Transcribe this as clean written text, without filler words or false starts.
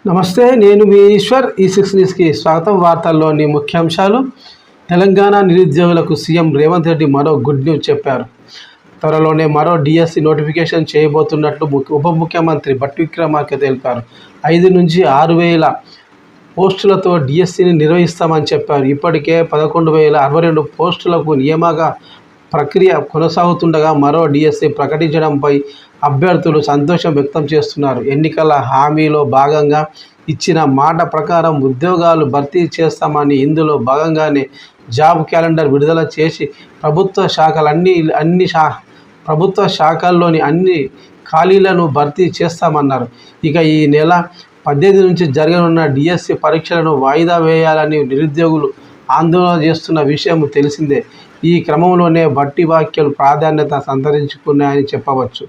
నమస్తే, నేను మీ ఈశ్వర్. ఈ6 న్యూస్కి స్వాగతం. వార్తల్లోని ముఖ్యాంశాలు. తెలంగాణ నిరుద్యోగులకు సీఎం రేవంత్ రెడ్డి మరో గుడ్ న్యూస్ చెప్పారు. త్వరలోనే మరో డిఎస్సి నోటిఫికేషన్ చేయబోతున్నట్లు ఉప ముఖ్యమంత్రి బట్టి విక్రమార్క తెలిపారు. 5 నుంచి 6,000 పోస్టులతో డిఎస్సిని నిర్వహిస్తామని చెప్పారు. ఇప్పటికే 11,062 పోస్టులకు నియామక ప్రక్రియ కొనసాగుతుండగా మరో డిఎస్సి ప్రకటించడంపై అభ్యర్థులు సంతోషం వ్యక్తం చేస్తున్నారు. ఎన్నికల హామీలో భాగంగా ఇచ్చిన మాట ప్రకారం ఉద్యోగాలు భర్తీ చేస్తామని, ఇందులో భాగంగానే జాబ్ క్యాలెండర్ విడుదల చేసి ప్రభుత్వ శాఖల్లోని అన్ని ఖాళీలను భర్తీ చేస్తామన్నారు. ఇక ఈ నెల 18 నుంచి జరగనున్న డిఎస్సి పరీక్షలను వాయిదా వేయాలని నిరుద్యోగులు ఆందోళన చేస్తున్న విషయం తెలిసిందే. ఈ క్రమంలోనే బట్టి వ్యాఖ్యలు ప్రాధాన్యత సంతరించుకున్నాయని చెప్పవచ్చు.